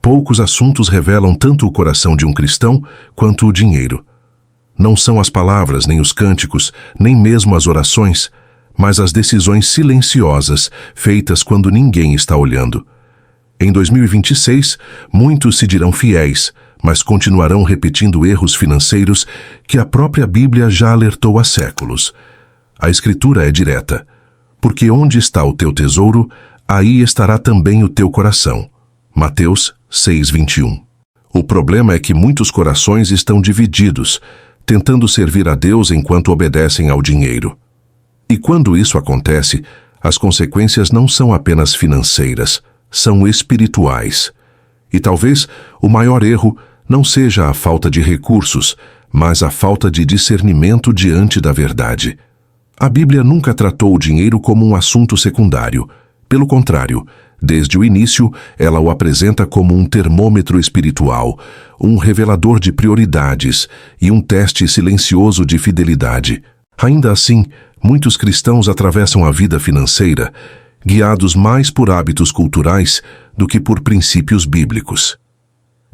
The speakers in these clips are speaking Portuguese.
Poucos assuntos revelam tanto o coração de um cristão quanto o dinheiro. Não são as palavras, nem os cânticos, nem mesmo as orações, mas as decisões silenciosas feitas quando ninguém está olhando. Em 2026, muitos se dirão fiéis, mas continuarão repetindo erros financeiros que a própria Bíblia já alertou há séculos. A Escritura é direta. Porque onde está o teu tesouro, aí estará também o teu coração. Mateus 6:21. O problema é que muitos corações estão divididos, tentando servir a Deus enquanto obedecem ao dinheiro. E quando isso acontece, as consequências não são apenas financeiras, são espirituais. E talvez o maior erro não seja a falta de recursos, mas a falta de discernimento diante da verdade. A Bíblia nunca tratou o dinheiro como um assunto secundário. Pelo contrário, desde o início, ela o apresenta como um termômetro espiritual, um revelador de prioridades e um teste silencioso de fidelidade. Ainda assim, muitos cristãos atravessam a vida financeira guiados mais por hábitos culturais do que por princípios bíblicos.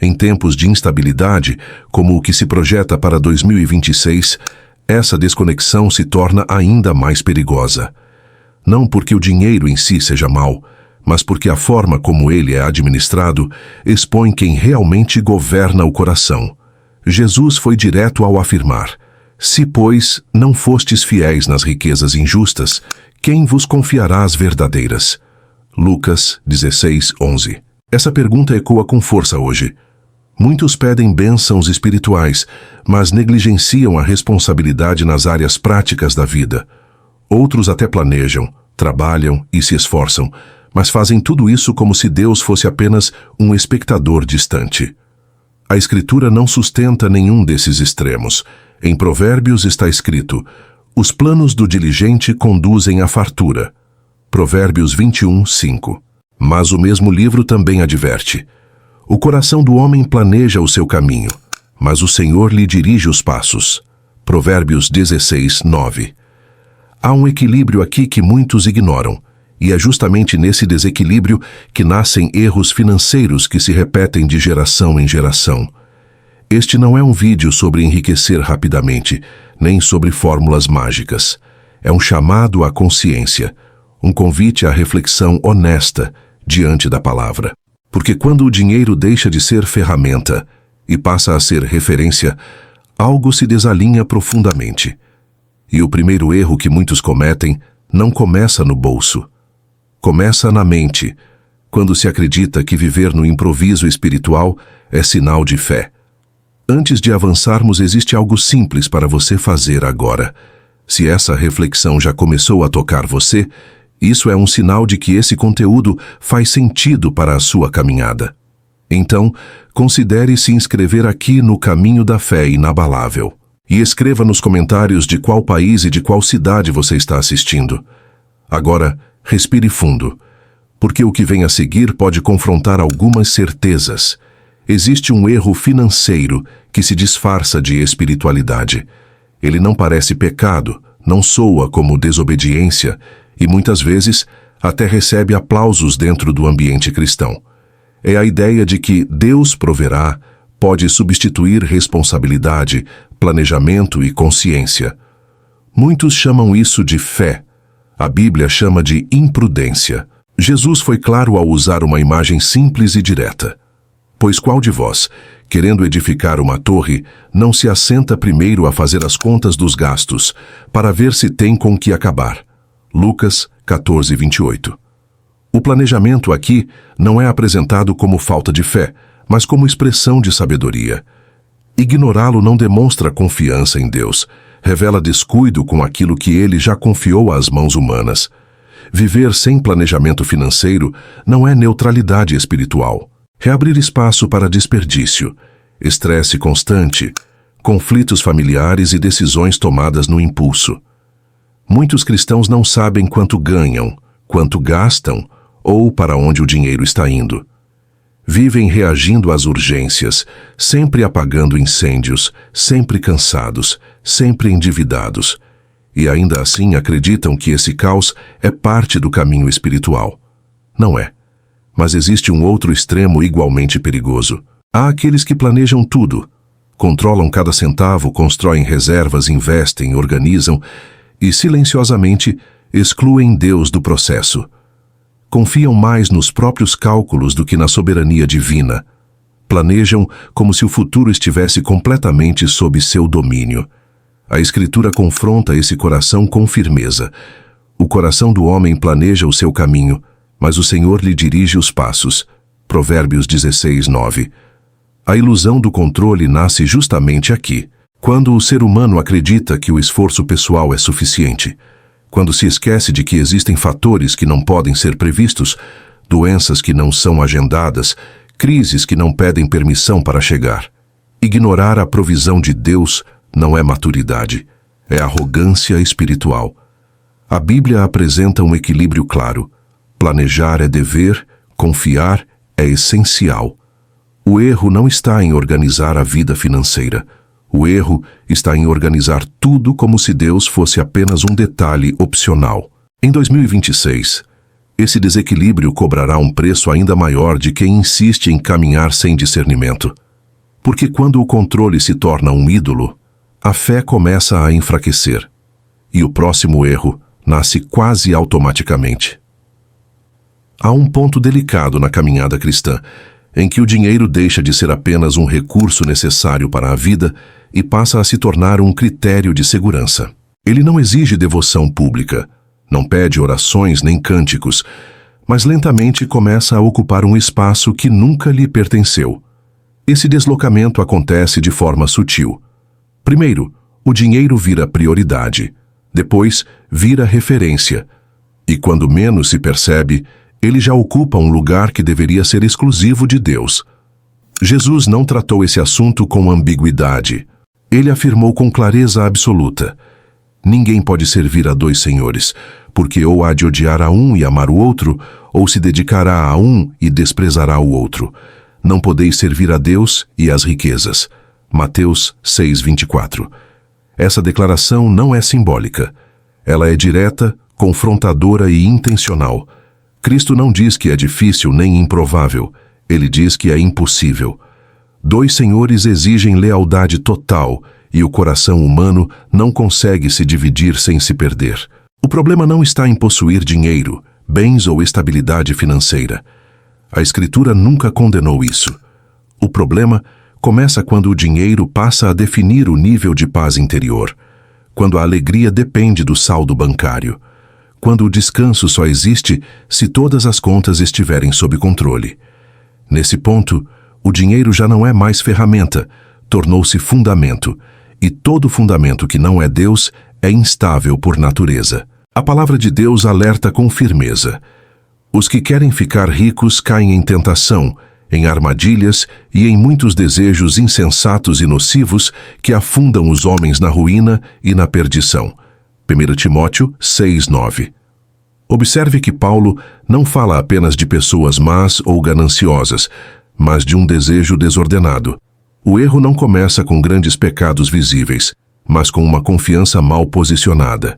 Em tempos de instabilidade, como o que se projeta para 2026, essa desconexão se torna ainda mais perigosa. Não porque o dinheiro em si seja mau, mas porque a forma como ele é administrado expõe quem realmente governa o coração. Jesus foi direto ao afirmar: se, pois, não fostes fiéis nas riquezas injustas, quem vos confiará as verdadeiras? Lucas 16:11. Essa pergunta ecoa com força hoje. Muitos pedem bênçãos espirituais, mas negligenciam a responsabilidade nas áreas práticas da vida. Outros até planejam, trabalham e se esforçam, mas fazem tudo isso como se Deus fosse apenas um espectador distante. A Escritura não sustenta nenhum desses extremos. Em Provérbios está escrito: os planos do diligente conduzem à fartura. Provérbios 21:5. Mas o mesmo livro também adverte: o coração do homem planeja o seu caminho, mas o Senhor lhe dirige os passos. Provérbios 16:9. Há um equilíbrio aqui que muitos ignoram, e é justamente nesse desequilíbrio que nascem erros financeiros que se repetem de geração em geração. Este não é um vídeo sobre enriquecer rapidamente, nem sobre fórmulas mágicas. É um chamado à consciência, um convite à reflexão honesta diante da palavra. Porque quando o dinheiro deixa de ser ferramenta e passa a ser referência, algo se desalinha profundamente. E o primeiro erro que muitos cometem não começa no bolso. Começa na mente, quando se acredita que viver no improviso espiritual é sinal de fé. Antes de avançarmos, existe algo simples para você fazer agora. Se essa reflexão já começou a tocar você, isso é um sinal de que esse conteúdo faz sentido para a sua caminhada. Então, considere se inscrever aqui no Caminho da Fé Inabalável. E escreva nos comentários de qual país e de qual cidade você está assistindo. Agora, respire fundo, porque o que vem a seguir pode confrontar algumas certezas. Existe um erro financeiro que se disfarça de espiritualidade. Ele não parece pecado, não soa como desobediência e muitas vezes até recebe aplausos dentro do ambiente cristão. É a ideia de que Deus proverá pode substituir responsabilidade, planejamento e consciência. Muitos chamam isso de fé. A Bíblia chama de imprudência. Jesus foi claro ao usar uma imagem simples e direta. Pois qual de vós, querendo edificar uma torre, não se assenta primeiro a fazer as contas dos gastos, para ver se tem com que acabar? Lucas 14:28. O planejamento aqui não é apresentado como falta de fé, mas como expressão de sabedoria. Ignorá-lo não demonstra confiança em Deus, revela descuido com aquilo que ele já confiou às mãos humanas. Viver sem planejamento financeiro não é neutralidade espiritual. É abrir espaço para desperdício, estresse constante, conflitos familiares e decisões tomadas no impulso. Muitos cristãos não sabem quanto ganham, quanto gastam ou para onde o dinheiro está indo. Vivem reagindo às urgências, sempre apagando incêndios, sempre cansados, sempre endividados. E ainda assim acreditam que esse caos é parte do caminho espiritual. Não é. Mas existe um outro extremo igualmente perigoso. Há aqueles que planejam tudo, controlam cada centavo, constroem reservas, investem, organizam e, silenciosamente, excluem Deus do processo. Confiam mais nos próprios cálculos do que na soberania divina. Planejam como se o futuro estivesse completamente sob seu domínio. A Escritura confronta esse coração com firmeza. O coração do homem planeja o seu caminho, mas o Senhor lhe dirige os passos. Provérbios 16:9. A ilusão do controle nasce justamente aqui, quando o ser humano acredita que o esforço pessoal é suficiente, quando se esquece de que existem fatores que não podem ser previstos, doenças que não são agendadas, crises que não pedem permissão para chegar. Ignorar a provisão de Deus não é maturidade, é arrogância espiritual. A Bíblia apresenta um equilíbrio claro. Planejar é dever, confiar é essencial. O erro não está em organizar a vida financeira. O erro está em organizar tudo como se Deus fosse apenas um detalhe opcional. Em 2026, esse desequilíbrio cobrará um preço ainda maior de quem insiste em caminhar sem discernimento. Porque quando o controle se torna um ídolo, a fé começa a enfraquecer. E o próximo erro nasce quase automaticamente. Há um ponto delicado na caminhada cristã, em que o dinheiro deixa de ser apenas um recurso necessário para a vida e passa a se tornar um critério de segurança. Ele não exige devoção pública, não pede orações nem cânticos, mas lentamente começa a ocupar um espaço que nunca lhe pertenceu. Esse deslocamento acontece de forma sutil. Primeiro, o dinheiro vira prioridade. Depois, vira referência. E quando menos se percebe, ele já ocupa um lugar que deveria ser exclusivo de Deus. Jesus não tratou esse assunto com ambiguidade. Ele afirmou com clareza absoluta: ninguém pode servir a dois senhores, porque ou há de odiar a um e amar o outro, ou se dedicará a um e desprezará o outro. Não podeis servir a Deus e às riquezas. Mateus 6:24. Essa declaração não é simbólica. Ela é direta, confrontadora e intencional. Cristo não diz que é difícil nem improvável. Ele diz que é impossível. Dois senhores exigem lealdade total e o coração humano não consegue se dividir sem se perder. O problema não está em possuir dinheiro, bens ou estabilidade financeira. A Escritura nunca condenou isso. O problema começa quando o dinheiro passa a definir o nível de paz interior, quando a alegria depende do saldo bancário, quando o descanso só existe se todas as contas estiverem sob controle. Nesse ponto, o dinheiro já não é mais ferramenta, tornou-se fundamento, e todo fundamento que não é Deus é instável por natureza. A palavra de Deus alerta com firmeza: os que querem ficar ricos caem em tentação, em armadilhas e em muitos desejos insensatos e nocivos que afundam os homens na ruína e na perdição. 1 Timóteo 6:9. Observe que Paulo não fala apenas de pessoas más ou gananciosas, mas de um desejo desordenado. O erro não começa com grandes pecados visíveis, mas com uma confiança mal posicionada.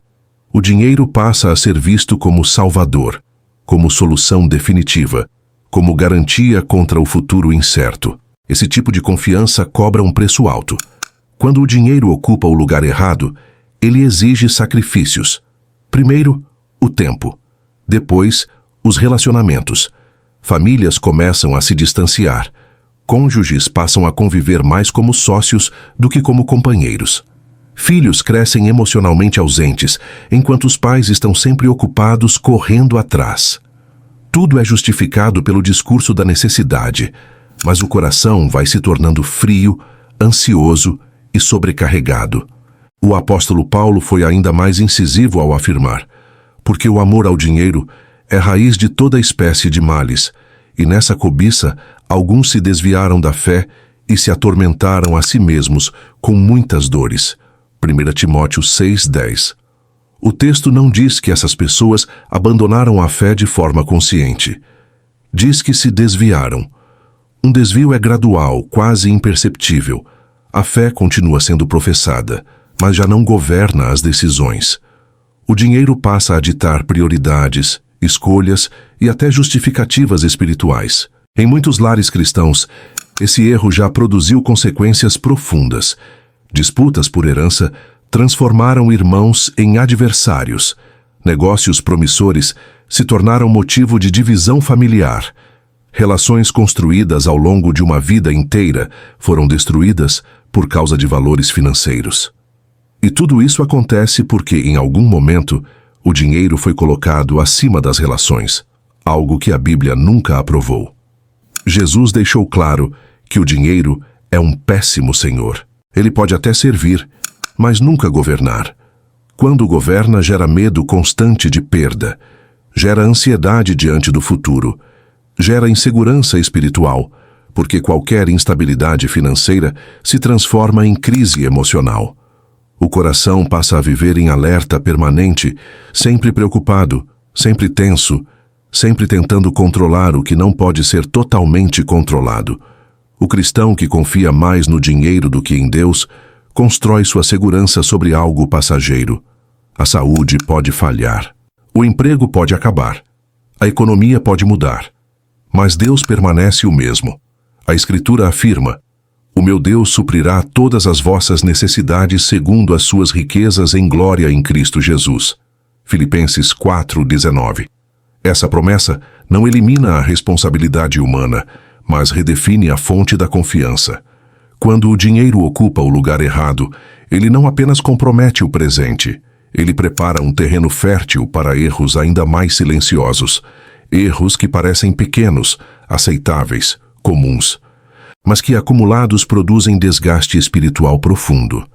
O dinheiro passa a ser visto como salvador, como solução definitiva, como garantia contra o futuro incerto. Esse tipo de confiança cobra um preço alto. Quando o dinheiro ocupa o lugar errado, ele exige sacrifícios. Primeiro, o tempo. Depois, os relacionamentos. Famílias começam a se distanciar. Cônjuges passam a conviver mais como sócios do que como companheiros. Filhos crescem emocionalmente ausentes, enquanto os pais estão sempre ocupados correndo atrás. Tudo é justificado pelo discurso da necessidade, mas o coração vai se tornando frio, ansioso e sobrecarregado. O apóstolo Paulo foi ainda mais incisivo ao afirmar: porque o amor ao dinheiro é raiz de toda espécie de males, e nessa cobiça alguns se desviaram da fé e se atormentaram a si mesmos com muitas dores. 1 Timóteo 6:10. O texto não diz que essas pessoas abandonaram a fé de forma consciente. Diz que se desviaram. Um desvio é gradual, quase imperceptível. A fé continua sendo professada, mas já não governa as decisões. O dinheiro passa a ditar prioridades, escolhas e até justificativas espirituais. Em muitos lares cristãos, esse erro já produziu consequências profundas. Disputas por herança transformaram irmãos em adversários. Negócios promissores se tornaram motivo de divisão familiar. Relações construídas ao longo de uma vida inteira foram destruídas por causa de valores financeiros. E tudo isso acontece porque, em algum momento, o dinheiro foi colocado acima das relações, algo que a Bíblia nunca aprovou. Jesus deixou claro que o dinheiro é um péssimo senhor. Ele pode até servir, mas nunca governar. Quando governa, gera medo constante de perda, gera ansiedade diante do futuro, gera insegurança espiritual, porque qualquer instabilidade financeira se transforma em crise emocional. O coração passa a viver em alerta permanente, sempre preocupado, sempre tenso, sempre tentando controlar o que não pode ser totalmente controlado. O cristão que confia mais no dinheiro do que em Deus constrói sua segurança sobre algo passageiro. A saúde pode falhar. O emprego pode acabar. A economia pode mudar. Mas Deus permanece o mesmo. A Escritura afirma: "O meu Deus suprirá todas as vossas necessidades segundo as suas riquezas em glória em Cristo Jesus." Filipenses 4:19. Essa promessa não elimina a responsabilidade humana, mas redefine a fonte da confiança. Quando o dinheiro ocupa o lugar errado, ele não apenas compromete o presente, ele prepara um terreno fértil para erros ainda mais silenciosos, erros que parecem pequenos, aceitáveis, comuns, mas que acumulados produzem desgaste espiritual profundo.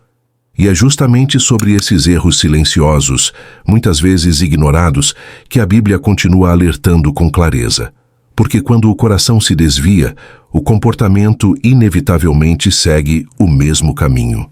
E é justamente sobre esses erros silenciosos, muitas vezes ignorados, que a Bíblia continua alertando com clareza. Porque quando o coração se desvia, o comportamento inevitavelmente segue o mesmo caminho.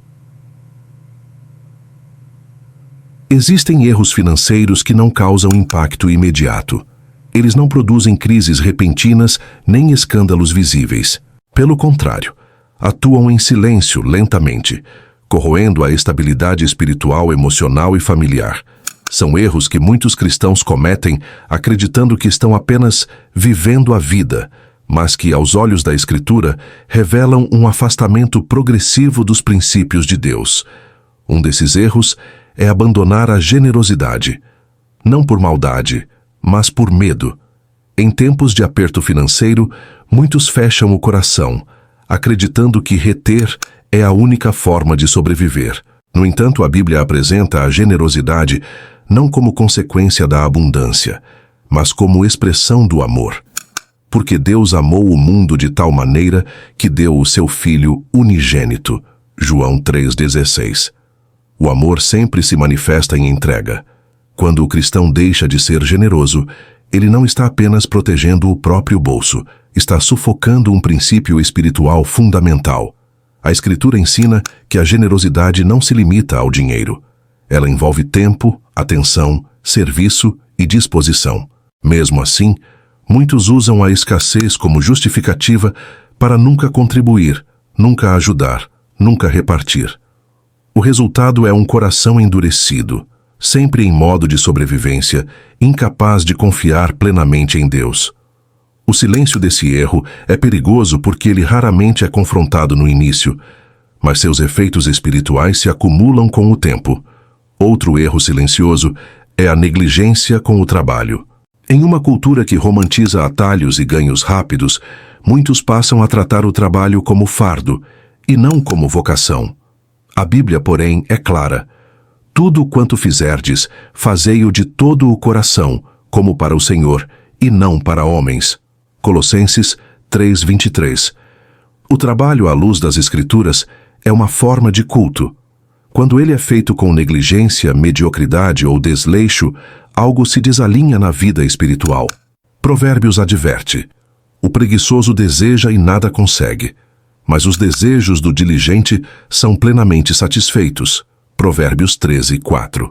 Existem erros financeiros que não causam impacto imediato. Eles não produzem crises repentinas nem escândalos visíveis. Pelo contrário, atuam em silêncio lentamente, corroendo a estabilidade espiritual, emocional e familiar. São erros que muitos cristãos cometem acreditando que estão apenas vivendo a vida, mas que, aos olhos da Escritura, revelam um afastamento progressivo dos princípios de Deus. Um desses erros é abandonar a generosidade, não por maldade, mas por medo. Em tempos de aperto financeiro, muitos fecham o coração, acreditando que reter é a única forma de sobreviver. No entanto, a Bíblia apresenta a generosidade não como consequência da abundância, mas como expressão do amor. Porque Deus amou o mundo de tal maneira que deu o seu Filho unigênito. João 3,16. O amor sempre se manifesta em entrega. Quando o cristão deixa de ser generoso, ele não está apenas protegendo o próprio bolso, está sufocando um princípio espiritual fundamental. A Escritura ensina que a generosidade não se limita ao dinheiro. Ela envolve tempo, atenção, serviço e disposição. Mesmo assim, muitos usam a escassez como justificativa para nunca contribuir, nunca ajudar, nunca repartir. O resultado é um coração endurecido, sempre em modo de sobrevivência, incapaz de confiar plenamente em Deus. O silêncio desse erro é perigoso porque ele raramente é confrontado no início, mas seus efeitos espirituais se acumulam com o tempo. Outro erro silencioso é a negligência com o trabalho. Em uma cultura que romantiza atalhos e ganhos rápidos, muitos passam a tratar o trabalho como fardo e não como vocação. A Bíblia, porém, é clara: tudo quanto fizerdes, fazei-o de todo o coração, como para o Senhor, e não para homens. Colossenses 3:23. O trabalho à luz das Escrituras é uma forma de culto. Quando ele é feito com negligência, mediocridade ou desleixo, algo se desalinha na vida espiritual. Provérbios adverte: o preguiçoso deseja e nada consegue, mas os desejos do diligente são plenamente satisfeitos. Provérbios 13:4.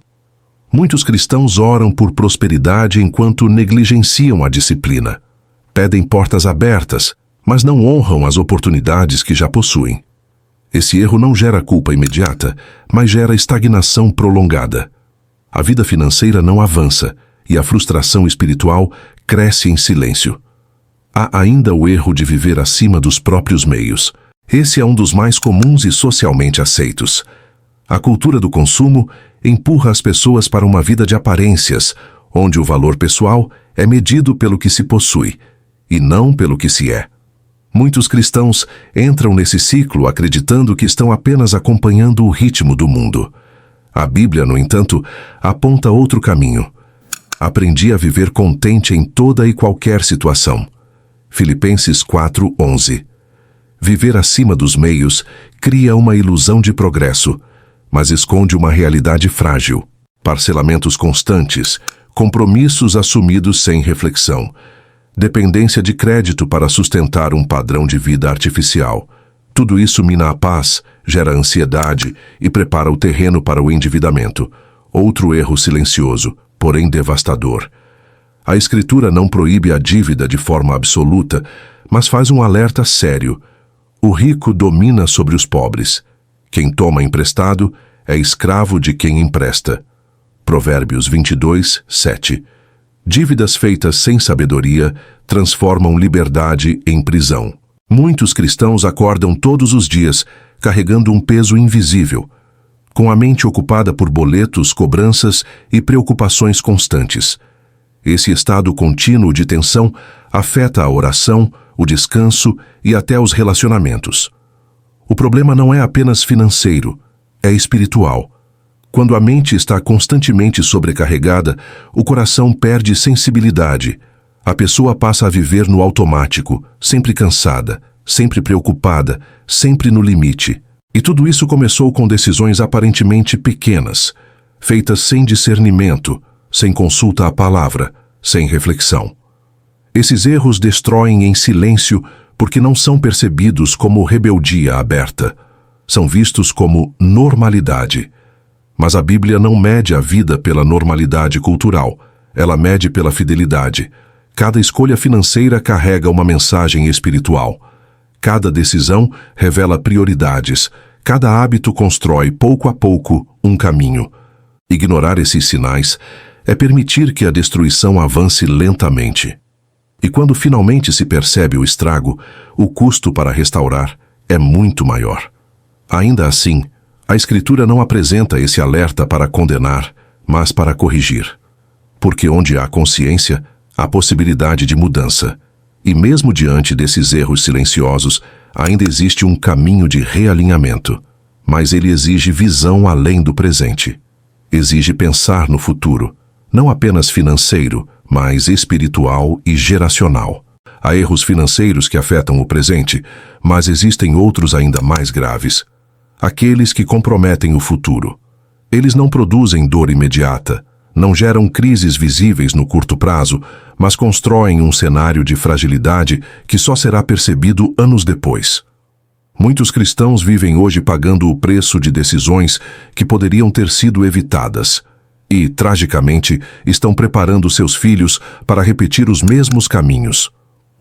Muitos cristãos oram por prosperidade enquanto negligenciam a disciplina. Pedem portas abertas, mas não honram as oportunidades que já possuem. Esse erro não gera culpa imediata, mas gera estagnação prolongada. A vida financeira não avança, e a frustração espiritual cresce em silêncio. Há ainda o erro de viver acima dos próprios meios. Esse é um dos mais comuns e socialmente aceitos. A cultura do consumo empurra as pessoas para uma vida de aparências, onde o valor pessoal é medido pelo que se possui, e não pelo que se é. Muitos cristãos entram nesse ciclo acreditando que estão apenas acompanhando o ritmo do mundo. A Bíblia, no entanto, aponta outro caminho. Aprendi a viver contente em toda e qualquer situação. Filipenses 4:11. Viver acima dos meios cria uma ilusão de progresso, mas esconde uma realidade frágil. Parcelamentos constantes, compromissos assumidos sem reflexão, dependência de crédito para sustentar um padrão de vida artificial. Tudo isso mina a paz, gera ansiedade e prepara o terreno para o endividamento. Outro erro silencioso, porém devastador. A Escritura não proíbe a dívida de forma absoluta, mas faz um alerta sério. O rico domina sobre os pobres. Quem toma emprestado é escravo de quem empresta. Provérbios 22:7. Dívidas feitas sem sabedoria transformam liberdade em prisão. Muitos cristãos acordam todos os dias carregando um peso invisível, com a mente ocupada por boletos, cobranças e preocupações constantes. Esse estado contínuo de tensão afeta a oração, o descanso e até os relacionamentos. O problema não é apenas financeiro, é espiritual. Quando a mente está constantemente sobrecarregada, o coração perde sensibilidade. A pessoa passa a viver no automático, sempre cansada, sempre preocupada, sempre no limite. E tudo isso começou com decisões aparentemente pequenas, feitas sem discernimento, sem consulta à palavra, sem reflexão. Esses erros destroem em silêncio porque não são percebidos como rebeldia aberta. São vistos como normalidade. Mas a Bíblia não mede a vida pela normalidade cultural, ela mede pela fidelidade. Cada escolha financeira carrega uma mensagem espiritual. Cada decisão revela prioridades. Cada hábito constrói, pouco a pouco, um caminho. Ignorar esses sinais é permitir que a destruição avance lentamente. E quando finalmente se percebe o estrago, o custo para restaurar é muito maior. Ainda assim, a Escritura não apresenta esse alerta para condenar, mas para corrigir. Porque onde há consciência, há possibilidade de mudança. E mesmo diante desses erros silenciosos, ainda existe um caminho de realinhamento. Mas ele exige visão além do presente. Exige pensar no futuro, não apenas financeiro, mas espiritual e geracional. Há erros financeiros que afetam o presente, mas existem outros ainda mais graves. Aqueles que comprometem o futuro. Eles não produzem dor imediata, não geram crises visíveis no curto prazo, mas constroem um cenário de fragilidade que só será percebido anos depois. Muitos cristãos vivem hoje pagando o preço de decisões que poderiam ter sido evitadas e, tragicamente, estão preparando seus filhos para repetir os mesmos caminhos.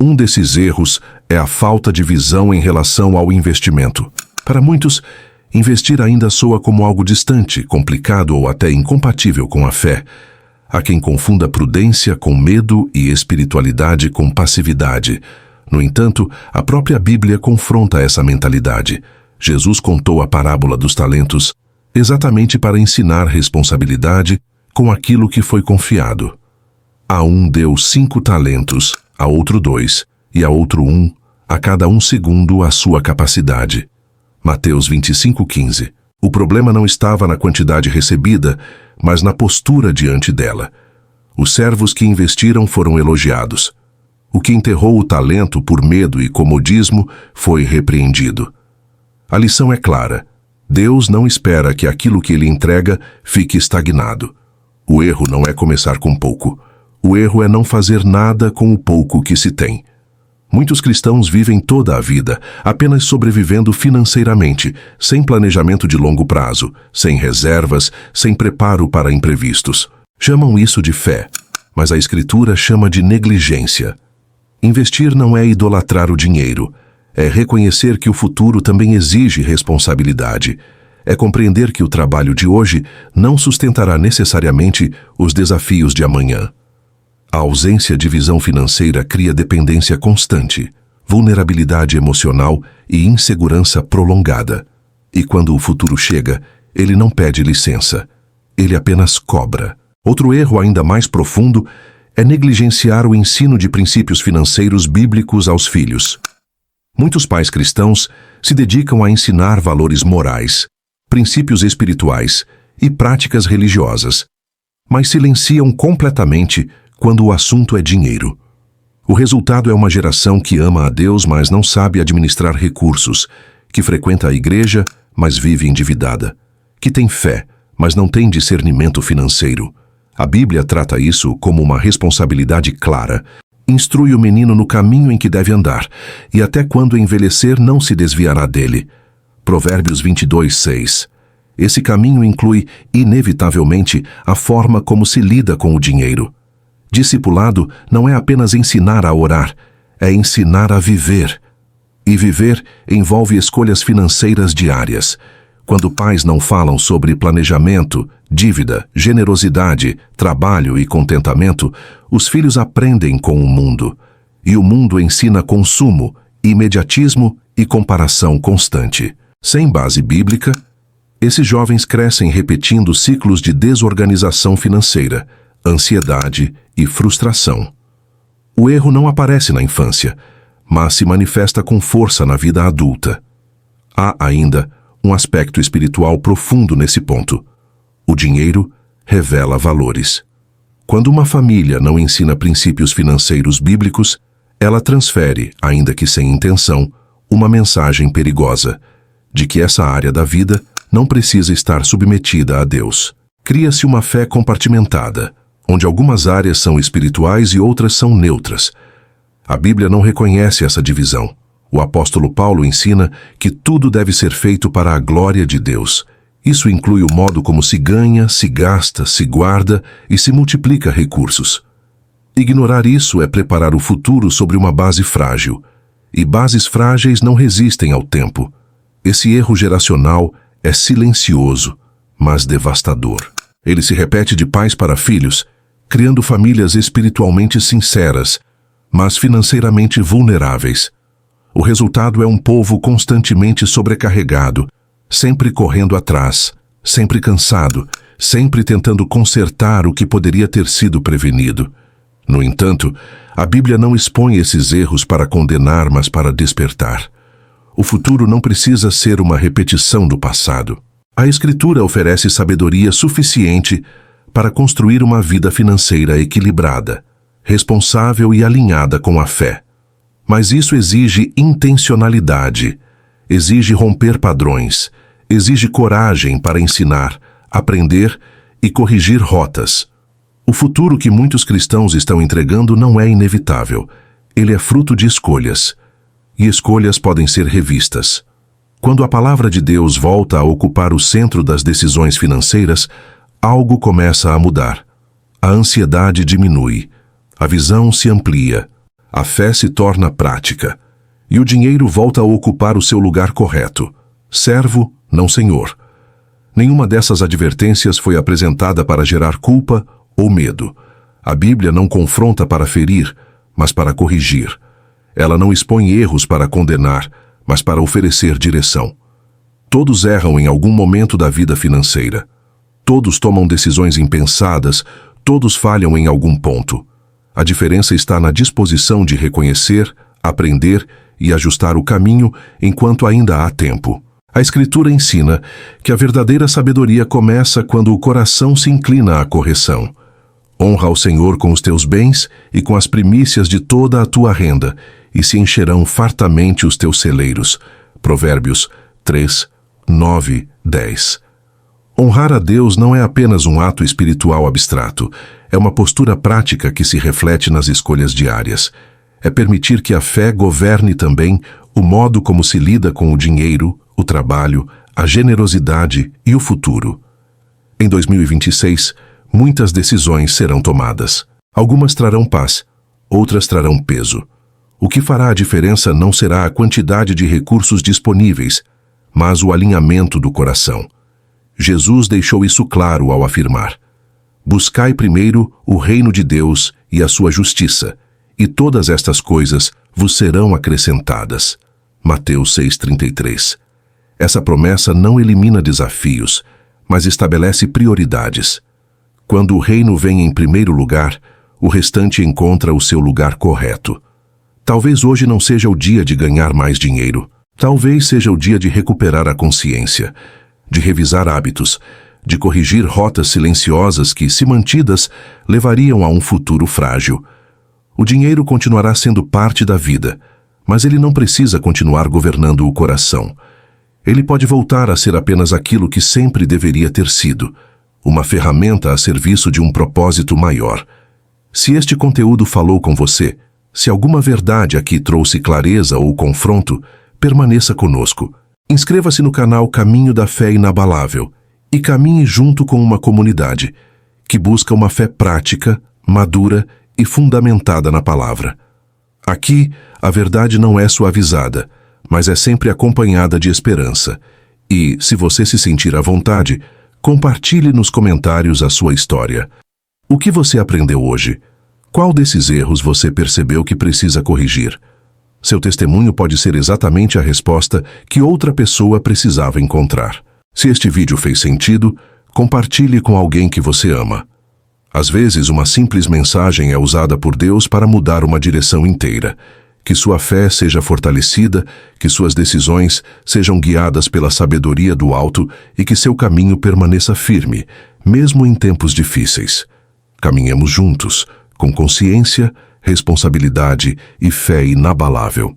Um desses erros é a falta de visão em relação ao investimento. Para muitos, investir ainda soa como algo distante, complicado ou até incompatível com a fé. Há quem confunda prudência com medo e espiritualidade com passividade. No entanto, a própria Bíblia confronta essa mentalidade. Jesus contou a parábola dos talentos exatamente para ensinar responsabilidade com aquilo que foi confiado. A um deu 5 talentos, a outro 2, e a outro 1, a cada um segundo a sua capacidade. Mateus 25:15. O problema não estava na quantidade recebida, mas na postura diante dela. Os servos que investiram foram elogiados. O que enterrou o talento por medo e comodismo foi repreendido. A lição é clara. Deus não espera que aquilo que ele entrega fique estagnado. O erro não é começar com pouco. O erro é não fazer nada com o pouco que se tem. Muitos cristãos vivem toda a vida apenas sobrevivendo financeiramente, sem planejamento de longo prazo, sem reservas, sem preparo para imprevistos. Chamam isso de fé, mas a Escritura chama de negligência. Investir não é idolatrar o dinheiro, é reconhecer que o futuro também exige responsabilidade. É compreender que o trabalho de hoje não sustentará necessariamente os desafios de amanhã. A ausência de visão financeira cria dependência constante, vulnerabilidade emocional e insegurança prolongada. E quando o futuro chega, ele não pede licença, ele apenas cobra. Outro erro ainda mais profundo é negligenciar o ensino de princípios financeiros bíblicos aos filhos. Muitos pais cristãos se dedicam a ensinar valores morais, princípios espirituais e práticas religiosas, mas silenciam completamente quando o assunto é dinheiro. O resultado é uma geração que ama a Deus, mas não sabe administrar recursos, que frequenta a igreja, mas vive endividada, que tem fé, mas não tem discernimento financeiro. A Bíblia trata isso como uma responsabilidade clara. Instrui o menino no caminho em que deve andar, e até quando envelhecer não se desviará dele. Provérbios 22:6. Esse caminho inclui, inevitavelmente, a forma como se lida com o dinheiro. Discipulado não é apenas ensinar a orar, é ensinar a viver. E viver envolve escolhas financeiras diárias. Quando pais não falam sobre planejamento, dívida, generosidade, trabalho e contentamento, os filhos aprendem com o mundo. E o mundo ensina consumo, imediatismo e comparação constante. Sem base bíblica, esses jovens crescem repetindo ciclos de desorganização financeira, ansiedade e frustração. O erro não aparece na infância, mas se manifesta com força na vida adulta. Há ainda um aspecto espiritual profundo nesse ponto. O dinheiro revela valores. Quando uma família não ensina princípios financeiros bíblicos, ela transfere, ainda que sem intenção, uma mensagem perigosa, de que essa área da vida não precisa estar submetida a Deus. Cria-se uma fé compartimentada, onde algumas áreas são espirituais e outras são neutras. A Bíblia não reconhece essa divisão. O apóstolo Paulo ensina que tudo deve ser feito para a glória de Deus. Isso inclui o modo como se ganha, se gasta, se guarda e se multiplica recursos. Ignorar isso é preparar o futuro sobre uma base frágil. E bases frágeis não resistem ao tempo. Esse erro geracional é silencioso, mas devastador. Ele se repete de pais para filhos, criando famílias espiritualmente sinceras, mas financeiramente vulneráveis. O resultado é um povo constantemente sobrecarregado, sempre correndo atrás, sempre cansado, sempre tentando consertar o que poderia ter sido prevenido. No entanto, a Bíblia não expõe esses erros para condenar, mas para despertar. O futuro não precisa ser uma repetição do passado. A Escritura oferece sabedoria suficiente para construir uma vida financeira equilibrada, responsável e alinhada com a fé. Mas isso exige intencionalidade, exige romper padrões, exige coragem para ensinar, aprender e corrigir rotas. O futuro que muitos cristãos estão entregando não é inevitável. Ele é fruto de escolhas. E escolhas podem ser revistas. Quando a palavra de Deus volta a ocupar o centro das decisões financeiras, algo começa a mudar. A ansiedade diminui, a visão se amplia, a fé se torna prática, e o dinheiro volta a ocupar o seu lugar correto. Servo, não senhor. Nenhuma dessas advertências foi apresentada para gerar culpa ou medo. A Bíblia não confronta para ferir, mas para corrigir. Ela não expõe erros para condenar, mas para oferecer direção. Todos erram em algum momento da vida financeira. Todos tomam decisões impensadas, todos falham em algum ponto. A diferença está na disposição de reconhecer, aprender e ajustar o caminho enquanto ainda há tempo. A Escritura ensina que a verdadeira sabedoria começa quando o coração se inclina à correção. Honra ao Senhor com os teus bens e com as primícias de toda a tua renda, e se encherão fartamente os teus celeiros. Provérbios 3, 9, 10. Honrar a Deus não é apenas um ato espiritual abstrato, é uma postura prática que se reflete nas escolhas diárias. É permitir que a fé governe também o modo como se lida com o dinheiro, o trabalho, a generosidade e o futuro. Em 2026, muitas decisões serão tomadas. Algumas trarão paz, outras trarão peso. O que fará a diferença não será a quantidade de recursos disponíveis, mas o alinhamento do coração. Jesus deixou isso claro ao afirmar: buscai primeiro o reino de Deus e a sua justiça, e todas estas coisas vos serão acrescentadas. Mateus 6,33. Essa promessa não elimina desafios, mas estabelece prioridades. Quando o reino vem em primeiro lugar, o restante encontra o seu lugar correto. Talvez hoje não seja o dia de ganhar mais dinheiro. Talvez seja o dia de recuperar a consciência, de revisar hábitos, de corrigir rotas silenciosas que, se mantidas, levariam a um futuro frágil. O dinheiro continuará sendo parte da vida, mas ele não precisa continuar governando o coração. Ele pode voltar a ser apenas aquilo que sempre deveria ter sido, uma ferramenta a serviço de um propósito maior. Se este conteúdo falou com você, se alguma verdade aqui trouxe clareza ou confronto, permaneça conosco. Inscreva-se no canal Caminho da Fé Inabalável e caminhe junto com uma comunidade que busca uma fé prática, madura e fundamentada na palavra. Aqui, a verdade não é suavizada, mas é sempre acompanhada de esperança. E, se você se sentir à vontade, compartilhe nos comentários a sua história. O que você aprendeu hoje? Qual desses erros você percebeu que precisa corrigir? Seu testemunho pode ser exatamente a resposta que outra pessoa precisava encontrar. Se este vídeo fez sentido, compartilhe com alguém que você ama. Às vezes, uma simples mensagem é usada por Deus para mudar uma direção inteira. Que sua fé seja fortalecida, que suas decisões sejam guiadas pela sabedoria do alto e que seu caminho permaneça firme, mesmo em tempos difíceis. Caminhemos juntos, com consciência, responsabilidade e fé inabalável.